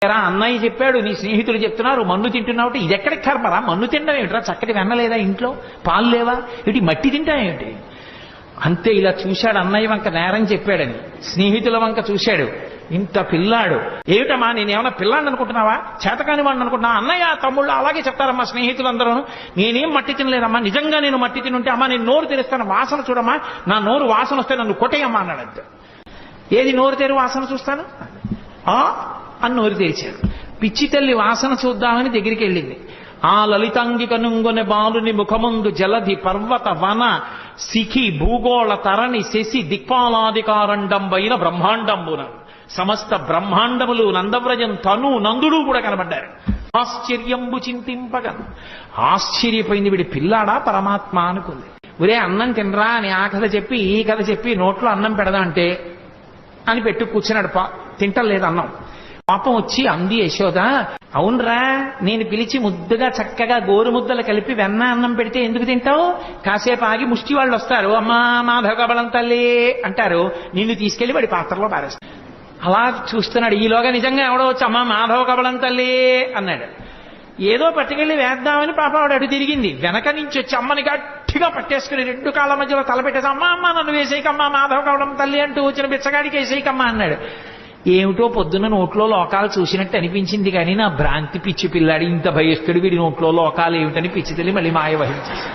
అన్నయ్య చెప్పాడు, నీ స్నేహితులు చెప్తున్నారు మన్ను తింటున్నావు, ఇది ఎక్కడికి కర్మరా? మన్ను తినడం ఏమిట్రా? చక్కటి వెన్నలేదా ఇంట్లో? పాలు లేవా? ఇటు మట్టి తింటాయేమిటి? అంతే. ఇలా చూశాడు అన్నయ్య వంక నేరం చెప్పాడని. స్నేహితుల వంక చూశాడు, ఇంత పిల్లాడు ఏమిటమ్మా, నేనేమన్నా పిల్లాడిని అనుకుంటున్నావా? చేతకాని వాడిని అనుకుంటున్నా? అన్నయ్య తమ్ముళ్ళు అలాగే చెప్తారమ్మా స్నేహితులందరూ. నేనేం మట్టి తినలేదమ్మా, నిజంగా నేను మట్టి తినుంటే అమ్మా నేను నోరు తెరుస్తాను, వాసన చూడమ్మా, నా నోరు వాసన వస్తే నన్ను కొట్టేయమ్మా అన్నాడు. అంతే. ఏది నోరు తెరు వాసన చూస్తాను అని నోరు తెరిచాడు. పిచ్చి తల్లి వాసన చూద్దామని దగ్గరికి వెళ్ళింది. ఆ లలితాంగి కనుంగొనె బాలుని ముఖముందు జలధి పర్వత వన శిఖి భూగోళ తరణి శశి దిక్పాలాధికారండంబైన బ్రహ్మాండంబున సమస్త బ్రహ్మాండములు నందవ్రజం తను నందుడు కూడా కనబడ్డారు. ఆశ్చర్యంబు చింతింపగా ఆశ్చర్యపోయింది. వీడి పిల్లాడా పరమాత్మ అనుకుంది. ఒరే అన్నం తినరా అని ఆ కథ చెప్పి ఈ కథ చెప్పి నోట్లో అన్నం పెడదా అంటే అని పెట్టు కూర్చున్నాడు. తింటలేదు అన్నం. పాపం వచ్చి అంది యశోద, అవునరా నేను పిలిచి ముద్దుగా చక్కగా గోరు ముద్దలు కలిపి వెన్న అన్నం పెడితే ఎందుకు తింటావు? కాసేపు ఆగి ముష్టి వాళ్ళు వస్తారు, అమ్మా మాధవ కబలం తల్లి అంటారు, నిన్ను తీసుకెళ్లి వాడి పాత్రలో పారేస్తారు. అలా చూస్తున్నాడు. ఈలోగా నిజంగా ఎవడో వచ్చి అమ్మా మాధవ కబలం తల్లి అన్నాడు. ఏదో పట్టుకెళ్ళి వేద్దామని పాప వాడు అటు తిరిగింది. వెనక నుంచి వచ్చి అమ్మని గట్టిగా పట్టేసుకుని రెండు కాళ్ళ మధ్యలో తలపెట్టేసి అమ్మా అమ్మ నన్ను వేసేయకమ్మా మాధవ కబలం తల్లి అంటూ వచ్చిన బిచ్చగాడికి వేసేయకమ్మా అన్నాడు. ఏమిటో పొద్దున్న నోట్లో లోకాలు చూసినట్టు అనిపించింది, కానీ నా భ్రాంతి పిచ్చి పిల్లాడి ఇంత భయస్తుడు వీడి నోట్లో లోకాలు ఏమిటని పిచ్చి తల్లి మళ్ళీ మాయ వహించేసి